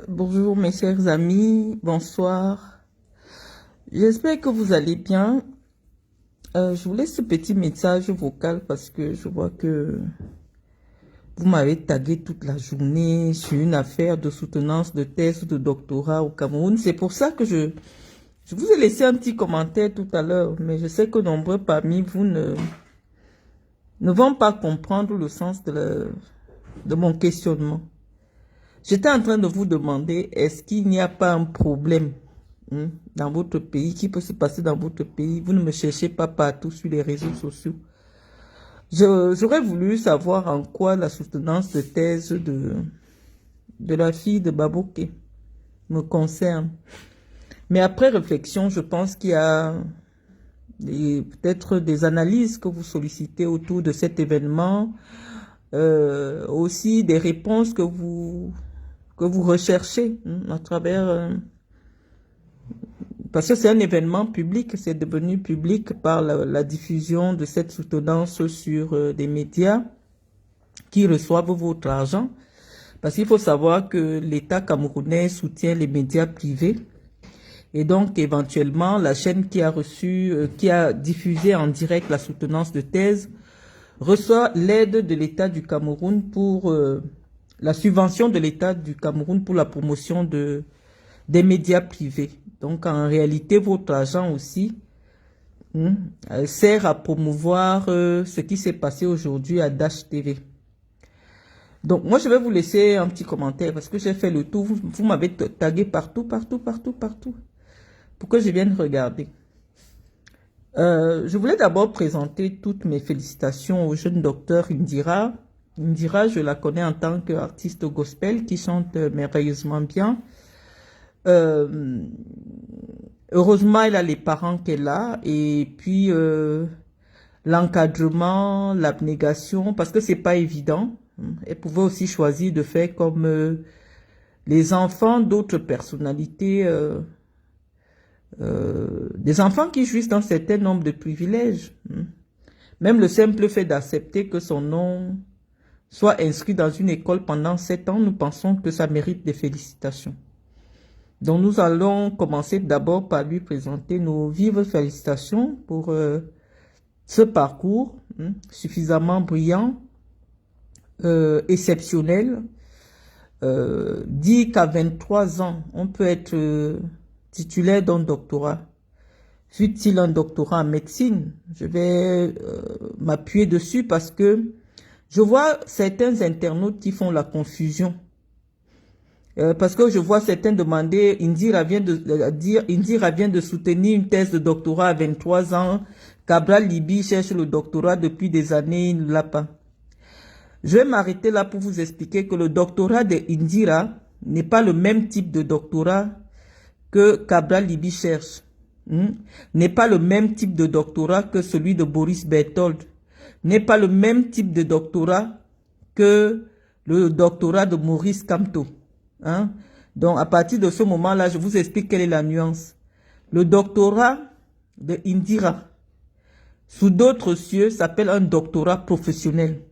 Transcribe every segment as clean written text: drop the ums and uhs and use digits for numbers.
Bonjour mes chers amis, bonsoir. J'espère que vous allez bien. Je vous laisse ce petit message vocal parce que je vois que vous m'avez tagué toute la journée sur une affaire de soutenance de thèse de doctorat au Cameroun. C'est pour ça que je vous ai laissé un petit commentaire tout à l'heure, mais je sais que nombreux parmi vous ne vont pas comprendre le sens de mon questionnement. J'étais en train de vous demander, est-ce qu'il n'y a pas un problème dans votre pays, qui peut se passer dans votre pays? Vous ne me cherchez pas partout sur les réseaux sociaux. J'aurais voulu savoir en quoi la soutenance de thèse de la fille de Babouké me concerne. Mais après réflexion, je pense qu'il y a peut-être des analyses que vous sollicitez autour de cet événement, aussi des réponses que vous recherchez à travers... parce que c'est un événement public, c'est devenu public par la diffusion de cette soutenance sur des médias qui reçoivent votre argent. Parce qu'il faut savoir que l'État camerounais soutient les médias privés. Et donc, éventuellement, la chaîne qui a diffusé en direct la soutenance de thèse reçoit l'aide de l'État du Cameroun pour la subvention de l'État du Cameroun pour la promotion des médias privés. Donc, en réalité, votre argent aussi sert à promouvoir ce qui s'est passé aujourd'hui à Dash TV. Donc, moi, je vais vous laisser un petit commentaire parce que j'ai fait le tour. Vous m'avez tagué partout, pour que je vienne regarder. Je voulais d'abord présenter toutes mes félicitations au jeune docteur Indira. Indira, je la connais en tant qu'artiste gospel qui chante merveilleusement bien. Heureusement, elle a les parents qu'elle a et puis l'encadrement, l'abnégation, parce que c'est pas évident. Elle pouvait aussi choisir de faire comme les enfants d'autres personnalités, des enfants qui jouissent d'un certain nombre de privilèges. Même le simple fait d'accepter que son nom soit inscrit dans une école pendant 7 ans, nous pensons que ça mérite des félicitations. Donc nous allons commencer d'abord par lui présenter nos vives félicitations pour ce parcours suffisamment brillant, exceptionnel. Dit qu'à 23 ans, on peut être titulaire d'un doctorat. Fut-il un doctorat en médecine? Je vais m'appuyer dessus parce que je vois certains internautes qui font la confusion. Parce que je vois certains demander, Indira vient de soutenir une thèse de doctorat à 23 ans. Cabral Libi cherche le doctorat depuis des années, il ne l'a pas. Je vais m'arrêter là pour vous expliquer que le doctorat de Indira n'est pas le même type de doctorat que Cabral Libi cherche. N'est pas le même type de doctorat que celui de Boris Berthold. N'est pas le même type de doctorat que le doctorat de Maurice Kamto. Donc, à partir de ce moment-là, je vous explique quelle est la nuance. Le doctorat de Indira, sous d'autres cieux, s'appelle un doctorat professionnel.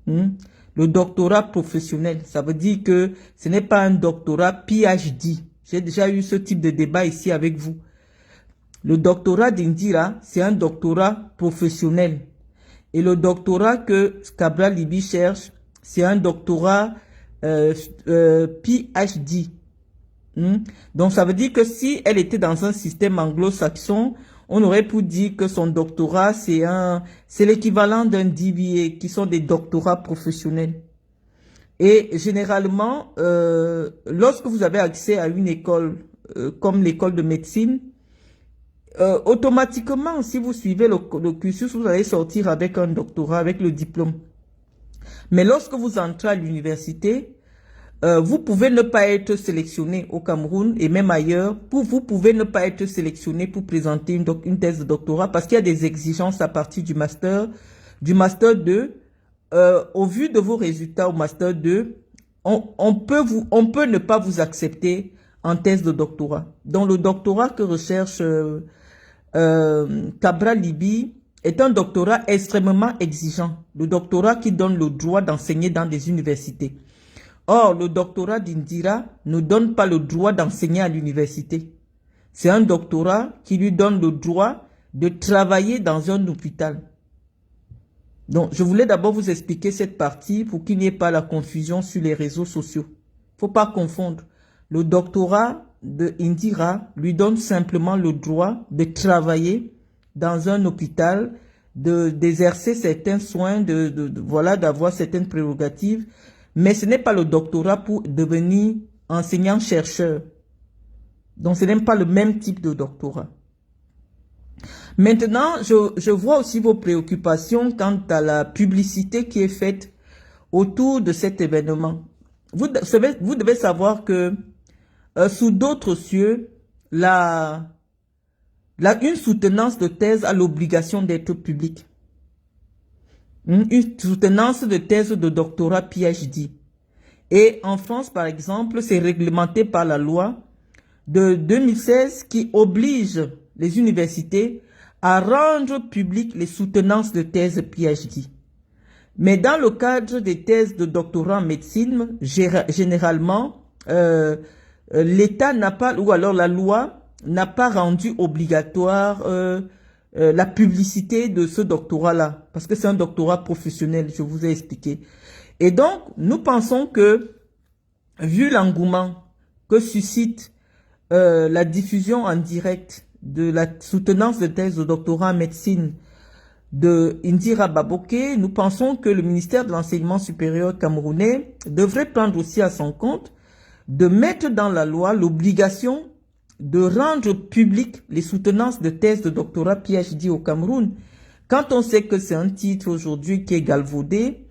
Le doctorat professionnel, ça veut dire que ce n'est pas un doctorat PhD. J'ai déjà eu ce type de débat ici avec vous. Le doctorat d'Indira, c'est un doctorat professionnel. Et le doctorat que Cabral Libi cherche, c'est un doctorat PhD. Donc ça veut dire que si elle était dans un système anglo-saxon, on aurait pu dire que son doctorat c'est l'équivalent d'un DBA, qui sont des doctorats professionnels. Et généralement, lorsque vous avez accès à une école comme l'école de médecine, automatiquement, si vous suivez le cursus, vous allez sortir avec un doctorat, avec le diplôme. Mais lorsque vous entrez à l'université, vous pouvez ne pas être sélectionné au Cameroun et même ailleurs. Vous pouvez ne pas être sélectionné pour présenter une thèse de doctorat parce qu'il y a des exigences à partir du master 2. Au vu de vos résultats au master 2, on peut ne pas vous accepter en thèse de doctorat. Donc le doctorat que recherche Cabral Libi est un doctorat extrêmement exigeant. Le doctorat qui donne le droit d'enseigner dans des universités. Or, le doctorat d'Indira ne donne pas le droit d'enseigner à l'université. C'est un doctorat qui lui donne le droit de travailler dans un hôpital. Donc, je voulais d'abord vous expliquer cette partie pour qu'il n'y ait pas la confusion sur les réseaux sociaux. Il ne faut pas confondre. Le doctorat de Indira lui donne simplement le droit de travailler dans un hôpital, d'exercer certains soins, voilà, d'avoir certaines prérogatives. Mais ce n'est pas le doctorat pour devenir enseignant-chercheur. Donc, ce n'est pas le même type de doctorat. Maintenant, je vois aussi vos préoccupations quant à la publicité qui est faite autour de cet événement. Vous devez savoir que sous d'autres cieux, une soutenance de thèse a l'obligation d'être publique. Une soutenance de thèse de doctorat PhD. Et en France, par exemple, c'est réglementé par la loi de 2016 qui oblige les universités à rendre publiques les soutenances de thèse PhD. Mais dans le cadre des thèses de doctorat en médecine, généralement, l'État n'a pas, ou alors la loi n'a pas rendu obligatoire la publicité de ce doctorat-là, parce que c'est un doctorat professionnel, je vous ai expliqué. Et donc, nous pensons que, vu l'engouement que suscite la diffusion en direct de la soutenance de thèse de doctorat en médecine de Indira Baboke, nous pensons que le ministère de l'Enseignement supérieur camerounais devrait prendre aussi à son compte de mettre dans la loi l'obligation de rendre public les soutenances de thèse de doctorat PhD au Cameroun. Quand on sait que c'est un titre aujourd'hui qui est galvaudé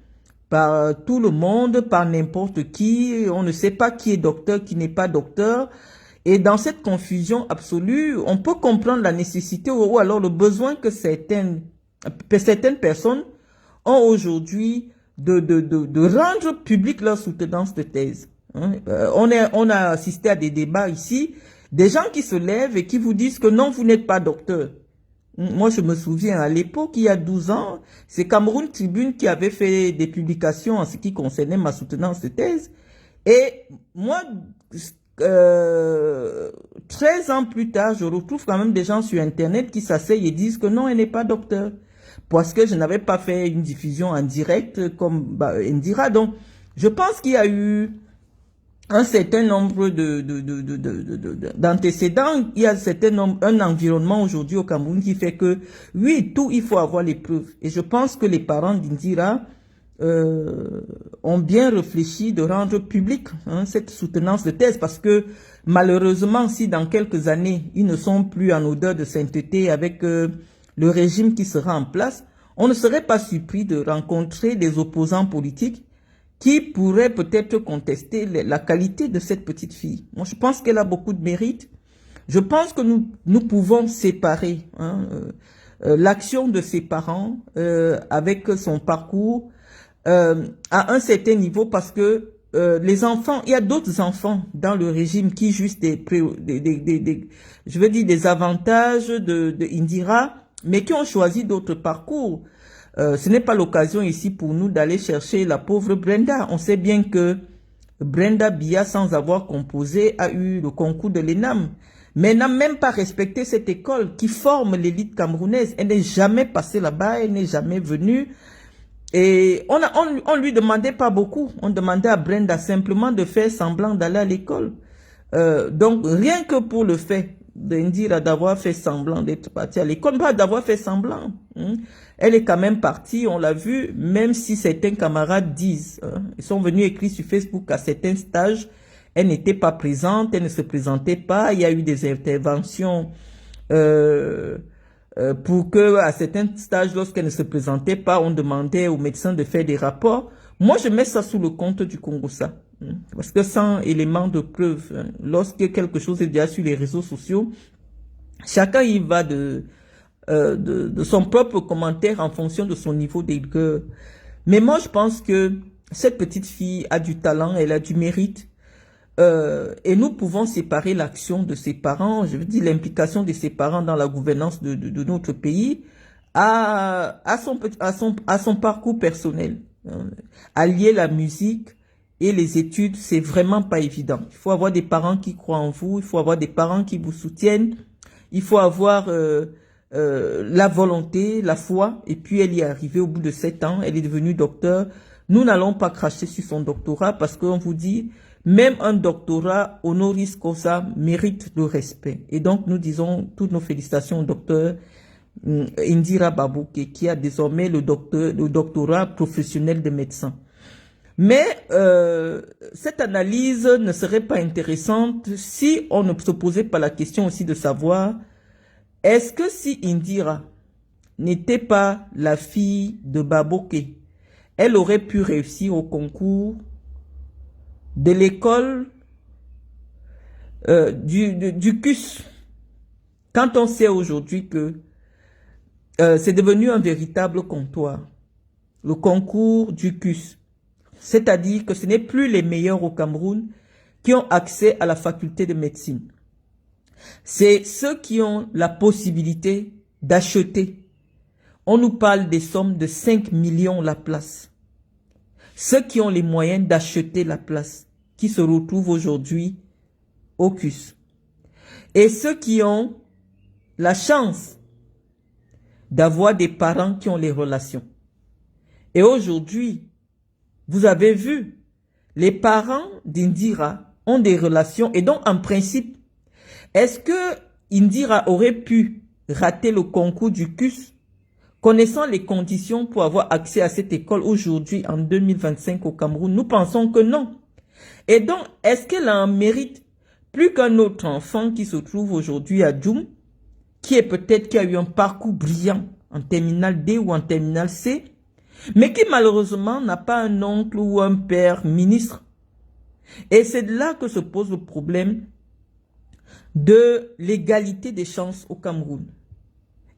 par tout le monde, par n'importe qui, on ne sait pas qui est docteur, qui n'est pas docteur. Et dans cette confusion absolue, on peut comprendre la nécessité ou alors le besoin que certaines personnes ont aujourd'hui de rendre public leur soutenance de thèse. On a assisté à des débats ici, des gens qui se lèvent et qui vous disent que non, vous n'êtes pas docteur. Moi, je me souviens à l'époque, il y a 12 ans, c'est Cameroun Tribune qui avait fait des publications en ce qui concernait ma soutenance de thèse. Et moi, 13 ans plus tard, je retrouve quand même des gens sur Internet qui s'asseyent et disent que non, elle n'est pas docteur. Parce que je n'avais pas fait une diffusion en direct comme Indira. Donc, je pense qu'il y a eu un certain nombre d'antécédents. Il y a un environnement aujourd'hui au Cameroun qui fait que, oui, il faut avoir les preuves. Et je pense que les parents d'Indira ont bien réfléchi de rendre public cette soutenance de thèse parce que malheureusement, si dans quelques années, ils ne sont plus en odeur de sainteté avec le régime qui sera en place, on ne serait pas surpris de rencontrer des opposants politiques qui pourraient peut-être contester la qualité de cette petite fille. Moi, je pense qu'elle a beaucoup de mérite. Je pense que nous pouvons séparer l'action de ses parents avec son parcours à un certain niveau parce que les enfants, il y a d'autres enfants dans le régime qui jouissent des avantages de Indira, mais qui ont choisi d'autres parcours. Ce n'est pas l'occasion ici pour nous d'aller chercher la pauvre Brenda. On sait bien que Brenda Biya, sans avoir composé, a eu le concours de l'ENAM, mais n'a même pas respecté cette école qui forme l'élite camerounaise. Elle n'est jamais passée là-bas, elle n'est jamais venue. Et on lui demandait pas beaucoup. On demandait à Brenda simplement de faire semblant d'aller à l'école. Donc, rien que pour le fait d'Indira d'avoir fait semblant d'être partie à l'école, pas d'avoir fait semblant. Elle est quand même partie, on l'a vu, même si certains camarades disent, ils sont venus écrire sur Facebook à certains stages, elle n'était pas présente, elle ne se présentait pas, il y a eu des interventions pour que à certains stages, lorsqu'elle ne se présentait pas, on demandait aux médecins de faire des rapports. Moi, je mets ça sous le compte du Congossa. Parce que sans élément de preuve, lorsque quelque chose est déjà sur les réseaux sociaux, chacun y va de son propre commentaire en fonction de son niveau d'aigueur. Mais moi, je pense que cette petite fille a du talent, elle a du mérite. Et nous pouvons séparer l'action de ses parents, je veux dire l'implication de ses parents dans la gouvernance de notre pays à son parcours personnel. Allier la musique et les études, c'est vraiment pas évident. Il faut avoir des parents qui croient en vous, il faut avoir des parents qui vous soutiennent, il faut avoir la volonté, la foi, et puis elle y est arrivée au bout de 7 ans, elle est devenue docteur. Nous n'allons pas cracher sur son doctorat parce qu'on vous dit, même un doctorat honoris causa mérite le respect. Et donc nous disons toutes nos félicitations au docteur Indira Babouke qui a désormais le doctorat professionnel de médecin. Mais cette analyse ne serait pas intéressante si on ne se posait pas la question aussi de savoir est-ce que si Indira n'était pas la fille de Babouke, elle aurait pu réussir au concours de l'école du CUS. Quand on sait aujourd'hui que c'est devenu un véritable comptoir, le concours du CUS. C'est-à-dire que ce n'est plus les meilleurs au Cameroun qui ont accès à la faculté de médecine. C'est ceux qui ont la possibilité d'acheter. On nous parle des sommes de 5 millions la place. Ceux qui ont les moyens d'acheter la place, qui se retrouvent aujourd'hui au CUS. Et ceux qui ont la chance d'avoir des parents qui ont les relations. Et aujourd'hui, vous avez vu, les parents d'Indira ont des relations et donc en principe, est-ce que Indira aurait pu rater le concours du CUS connaissant les conditions pour avoir accès à cette école aujourd'hui en 2025 au Cameroun? Nous pensons que non. Et donc, est-ce qu'elle a un mérite plus qu'un autre enfant qui se trouve aujourd'hui à Djoum, qui a eu un parcours brillant en terminale D ou en terminale C, mais qui malheureusement n'a pas un oncle ou un père ministre. Et c'est de là que se pose le problème de l'égalité des chances au Cameroun.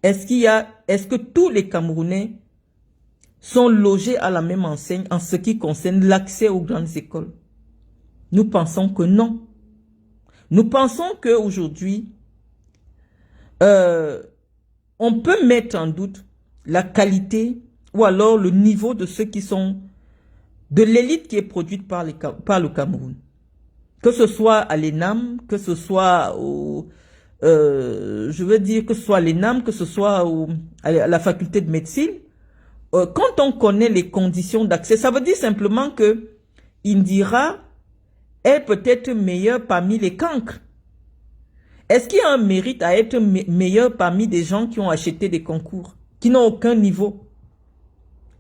Est-ce que tous les Camerounais sont logés à la même enseigne en ce qui concerne l'accès aux grandes écoles? Nous pensons que non. Nous pensons qu'aujourd'hui, on peut mettre en doute la qualité ou alors le niveau de ceux qui sont de l'élite qui est produite par le Cameroun. Que ce soit à l'ENAM, que ce soit je veux dire que ce soit à l'ENAM, que ce soit à la faculté de médecine, quand on connaît les conditions d'accès, ça veut dire simplement que Indira est peut-être meilleure parmi les cancres. Est-ce qu'il y a un mérite à être meilleur parmi des gens qui ont acheté des concours, qui n'ont aucun niveau?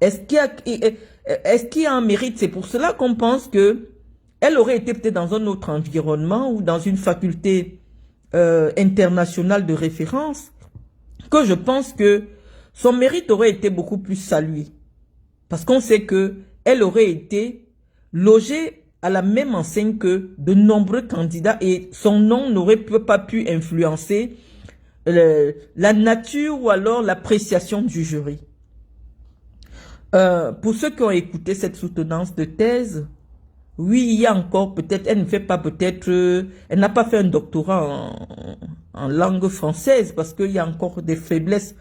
Est-ce qu'il y a un mérite? C'est pour cela qu'on pense que elle aurait été peut-être dans un autre environnement ou dans une faculté internationale de référence, que je pense que son mérite aurait été beaucoup plus salué. Parce qu'on sait que elle aurait été logée à la même enseigne que de nombreux candidats et son nom n'aurait pas pu influencer la nature ou alors l'appréciation du jury. Pour ceux qui ont écouté cette soutenance de thèse, oui, il y a encore peut-être, elle ne fait pas peut-être, elle n'a pas fait un doctorat en langue française parce qu'il y a encore des faiblesses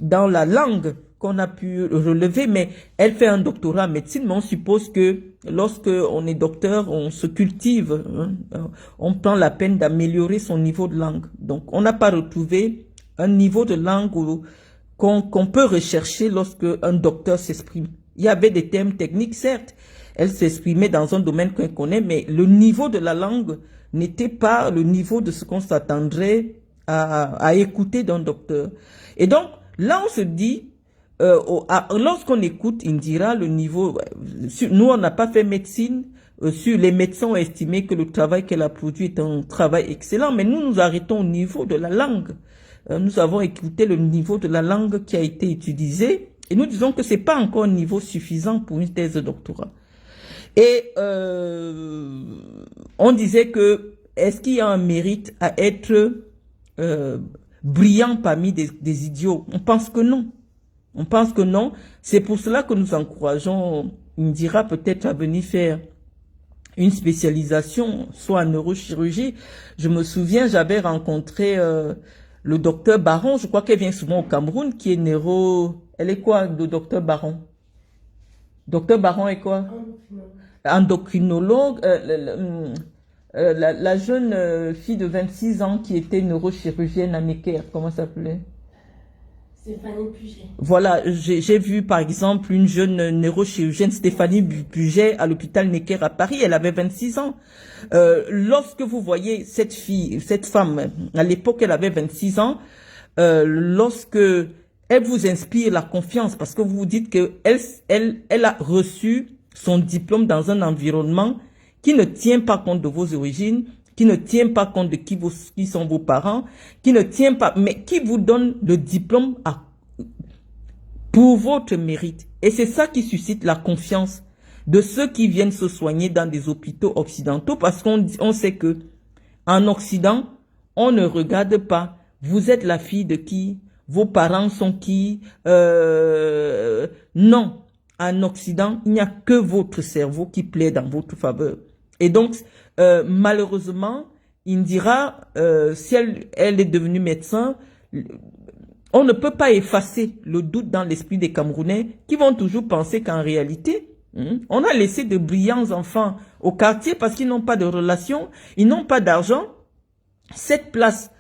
dans la langue qu'on a pu relever, mais elle fait un doctorat en médecine, mais on suppose que lorsque on est docteur, on se cultive, hein, on prend la peine d'améliorer son niveau de langue. Donc, on n'a pas retrouvé un niveau de langue qu'on peut rechercher lorsque un docteur s'exprime. Il y avait des termes techniques, certes, elle s'exprimait dans un domaine qu'on connaît, mais le niveau de la langue n'était pas le niveau de ce qu'on s'attendrait à écouter d'un docteur. Et donc, là, on se dit, lorsqu'on écoute Indira, le niveau, nous, on n'a pas fait médecine, les médecins ont estimé que le travail qu'elle a produit est un travail excellent, mais nous arrêtons au niveau de la langue. Nous avons écouté le niveau de la langue qui a été utilisé, et nous disons que c'est pas encore un niveau suffisant pour une thèse de doctorat. Et on disait que, est-ce qu'il y a un mérite à être brillant parmi des idiots? On pense que non. On pense que non. C'est pour cela que nous encourageons Indira peut-être à venir faire une spécialisation, soit en neurochirurgie. Je me souviens, j'avais rencontré le docteur Baron, je crois qu'elle vient souvent au Cameroun, qui est neuro... Elle est quoi, le docteur Baron? Docteur Baron est quoi? endocrinologue, la jeune fille de 26 ans qui était neurochirurgienne à Necker, comment ça s'appelait? Stéphanie Puget. Voilà, j'ai vu par exemple une jeune neurochirurgienne, Stéphanie Puget, à l'hôpital Necker à Paris, elle avait 26 ans. Lorsque vous voyez cette fille, cette femme, à l'époque elle avait 26 ans, lorsque elle vous inspire la confiance, parce que vous vous dites que elle a reçu son diplôme dans un environnement qui ne tient pas compte de vos origines, qui ne tient pas compte de qui sont vos parents, qui ne tient pas, mais qui vous donne le diplôme pour votre mérite. Et c'est ça qui suscite la confiance de ceux qui viennent se soigner dans des hôpitaux occidentaux, parce qu'on sait que en Occident, on ne regarde pas. Vous êtes la fille de qui? Vos parents sont qui? Non. En Occident, il n'y a que votre cerveau qui plaît dans votre faveur. Et donc, malheureusement, Indira, si elle est devenue médecin, on ne peut pas effacer le doute dans l'esprit des Camerounais qui vont toujours penser qu'en réalité, on a laissé de brillants enfants au quartier parce qu'ils n'ont pas de relation, ils n'ont pas d'argent. Cette place,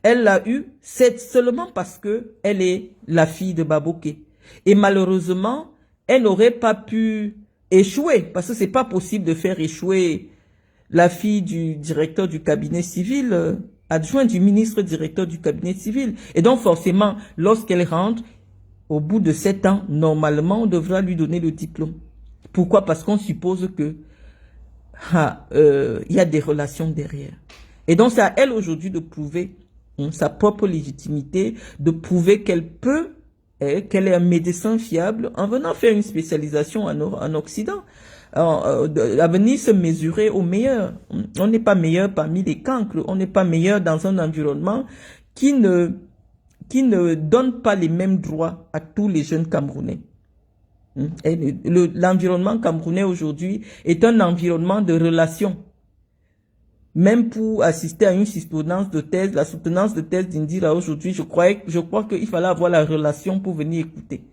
elle l'a eue, c'est seulement parce que elle est la fille de Baboké. Et malheureusement, elle n'aurait pas pu échouer parce que c'est pas possible de faire échouer la fille du directeur du cabinet civil, adjoint du ministre directeur du cabinet civil. Et donc forcément, lorsqu'elle rentre, au bout de 7 ans, normalement, on devra lui donner le diplôme. Pourquoi? Parce qu'on suppose que y a des relations derrière. Et donc c'est à elle aujourd'hui de prouver sa propre légitimité, de prouver qu'elle peut, qu'elle est un médecin fiable en venant faire une spécialisation en Occident. À venir se mesurer au meilleur. On n'est pas meilleur parmi les cancres, on n'est pas meilleur dans un environnement qui ne donne pas les mêmes droits à tous les jeunes Camerounais. L'environnement camerounais aujourd'hui est un environnement de relations. Même pour assister à une soutenance de thèse, la soutenance de thèse d'Indira aujourd'hui, je crois qu'il fallait avoir la relation pour venir écouter.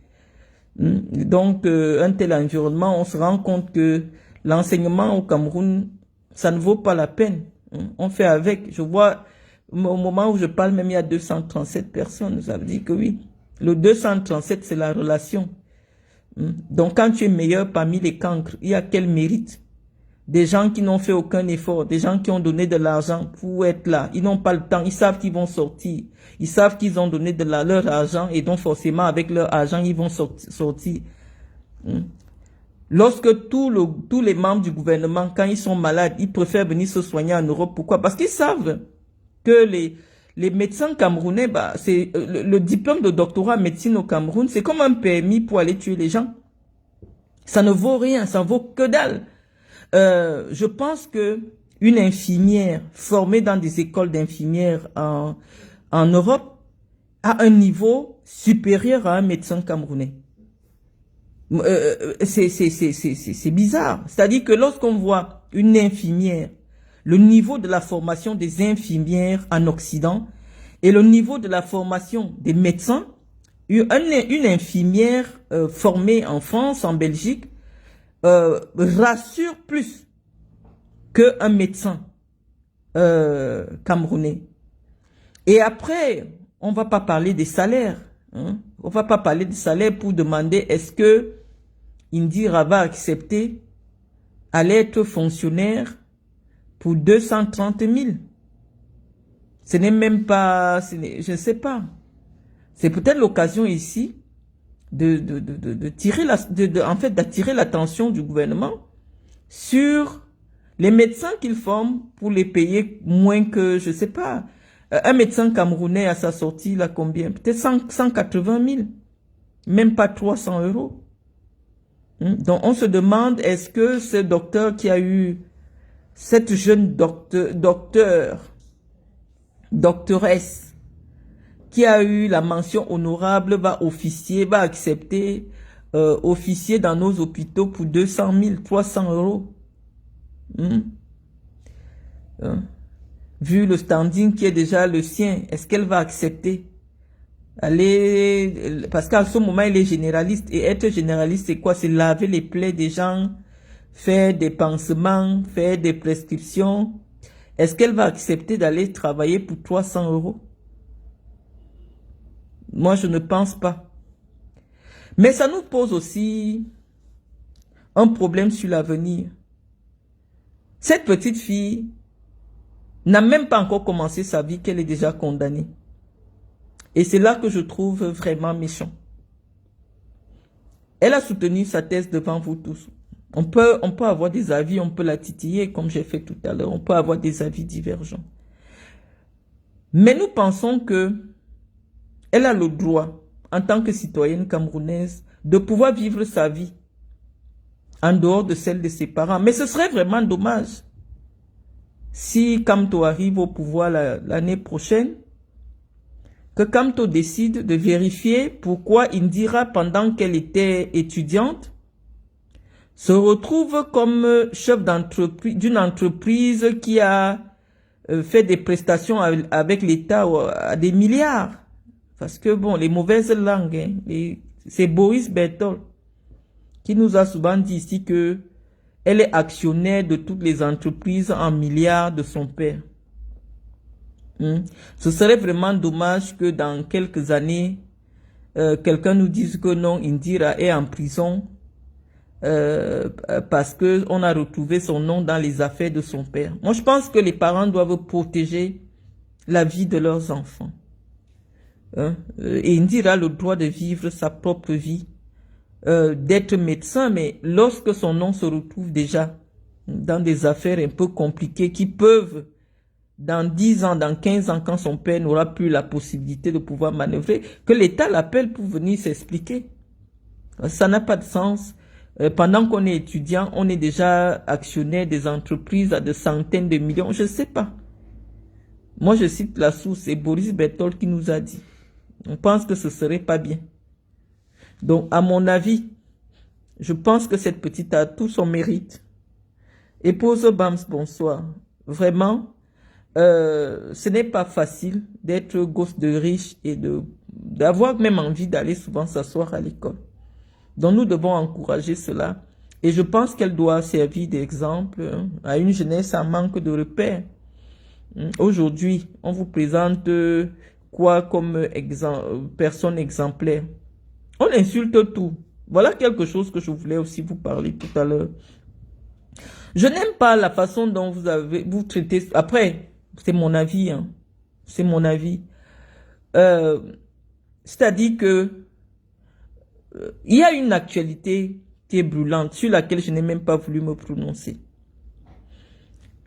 Donc, un tel environnement, on se rend compte que l'enseignement au Cameroun, ça ne vaut pas la peine. On fait avec. Je vois, au moment où je parle, même il y a 237 personnes. Ça veut dire que oui, le 237, c'est la relation. Donc, quand tu es meilleur parmi les cancres, il y a quel mérite? Des gens qui n'ont fait aucun effort, des gens qui ont donné de l'argent pour être là. Ils n'ont pas le temps, ils savent qu'ils vont sortir. Ils savent qu'ils ont donné de leur argent et donc forcément avec leur argent, ils vont sortir. Lorsque tous les membres du gouvernement, quand ils sont malades, ils préfèrent venir se soigner en Europe. Pourquoi? Parce qu'ils savent que les médecins camerounais, c'est le diplôme de doctorat en médecine au Cameroun, c'est comme un permis pour aller tuer les gens. Ça ne vaut rien, ça vaut que dalle. Je pense que une infirmière formée dans des écoles d'infirmières en Europe a un niveau supérieur à un médecin camerounais. C'est bizarre. C'est-à-dire que lorsqu'on voit une infirmière, le niveau de la formation des infirmières en Occident et le niveau de la formation des médecins, une infirmière formée en France, en Belgique, rassure plus qu'un médecin camerounais. Et après, on va pas parler des salaires. On va pas parler des salaires pour demander est-ce que Indira va accepter à être fonctionnaire pour 230 000. Ce n'est même pas, je ne sais pas. C'est peut-être l'occasion ici d'attirer l'attention du gouvernement sur les médecins qu'ils forment pour les payer moins que, je sais pas, un médecin camerounais à sa sortie, il a combien? Peut-être 180 000, même pas 300 euros. Donc on se demande, est-ce que ce docteur qui a eu, cette jeune doctoresse, qui a eu la mention honorable, va accepter officier dans nos hôpitaux pour 200 000, 300 euros. Vu le standing qui est déjà le sien, est-ce qu'elle va accepter? Parce qu'à ce moment, elle est généraliste. Et être généraliste, c'est quoi? C'est laver les plaies des gens, faire des pansements, faire des prescriptions, est-ce qu'elle va accepter d'aller travailler pour 300 euros? Moi, je ne pense pas. Mais ça nous pose aussi un problème sur l'avenir. Cette petite fille n'a même pas encore commencé sa vie qu'elle est déjà condamnée. Et c'est là que je trouve vraiment méchant. Elle a soutenu sa thèse devant vous tous. On peut avoir des avis, on peut la titiller comme j'ai fait tout à l'heure. On peut avoir des avis divergents. Mais nous pensons que elle a le droit, en tant que citoyenne camerounaise, de pouvoir vivre sa vie en dehors de celle de ses parents. Mais ce serait vraiment dommage si Kamto arrive au pouvoir l'année prochaine, que Kamto décide de vérifier pourquoi Indira, pendant qu'elle était étudiante, se retrouve comme chef d'entreprise d'une entreprise qui a fait des prestations avec l'État à des milliards. Parce que bon, les mauvaises langues, hein, c'est Boris Berthold qui nous a souvent dit ici que elle est actionnaire de toutes les entreprises en milliards de son père. Ce serait vraiment dommage que dans quelques années, quelqu'un nous dise que non, Indira est en prison parce que on a retrouvé son nom dans les affaires de son père. Moi, je pense que les parents doivent protéger la vie de leurs enfants. Et Indira a le droit de vivre sa propre vie, d'être médecin, mais lorsque son nom se retrouve déjà dans des affaires un peu compliquées qui peuvent, dans 10 ans, dans 15 ans, quand son père n'aura plus la possibilité de pouvoir manœuvrer, que l'État l'appelle pour venir s'expliquer. Ça n'a pas de sens. Pendant qu'on est étudiant, on est déjà actionnaire des entreprises à de centaines de millions. Je ne sais pas. Moi, je cite la source, c'est Boris Berthold qui nous a dit. On pense que ce serait pas bien. Donc, à mon avis, je pense que cette petite a tout son mérite. Épouse Bams, bonsoir. Vraiment, ce n'est pas facile d'être gosse de riche et d'avoir même envie d'aller souvent s'asseoir à l'école. Donc, nous devons encourager cela. Et je pense qu'elle doit servir d'exemple à une jeunesse en manque de repères. Aujourd'hui, on vous présente quoi comme personne exemplaire? On insulte tout. Voilà quelque chose que je voulais aussi vous parler tout à l'heure. Je n'aime pas la façon dont vous traitez. Après, c'est mon avis. Hein. C'est mon avis. C'est-à-dire que il y a une actualité qui est brûlante, sur laquelle je n'ai même pas voulu me prononcer.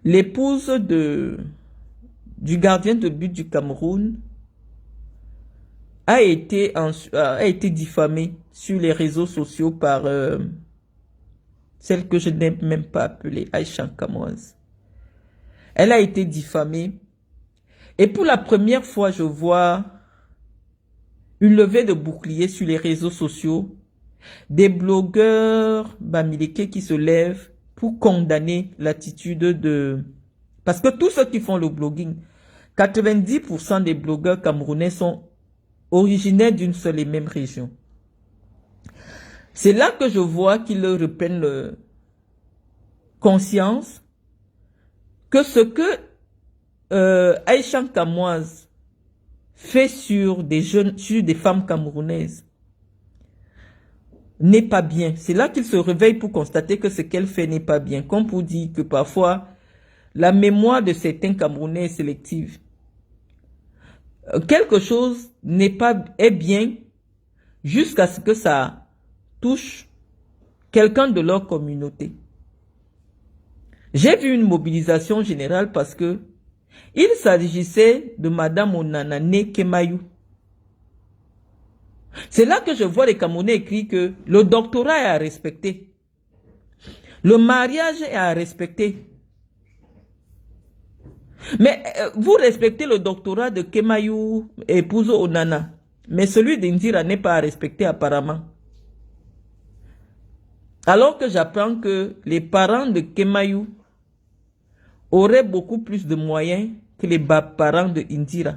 L'épouse du gardien de but du Cameroun a été diffamée sur les réseaux sociaux par celle que je n'ai même pas appelée Aïcha Kamoise. Elle a été diffamée. Et pour la première fois, je vois une levée de bouclier sur les réseaux sociaux, des blogueurs bamileke qui se lèvent pour condamner l'attitude de... Parce que tous ceux qui font le blogging, 90% des blogueurs camerounais sont originaires d'une seule et même région. C'est là que je vois qu'ils reprennent conscience que ce que Aïcha Kamoise fait sur des femmes camerounaises n'est pas bien. C'est là qu'ils se réveillent pour constater que ce qu'elle fait n'est pas bien. Comme pour dire que parfois, la mémoire de certains Camerounais est sélective. Quelque chose est bien jusqu'à ce que ça touche quelqu'un de leur communauté. J'ai vu une mobilisation générale parce que il s'agissait de Madame Onanane Kemayou. C'est là que je vois les Camerounais écrire que le doctorat est à respecter. Le mariage est à respecter. Mais vous respectez le doctorat de Kemayou, épouse Onana. Mais celui d'Indira n'est pas à respecter apparemment. Alors que j'apprends que les parents de Kemayou auraient beaucoup plus de moyens que les parents de Indira.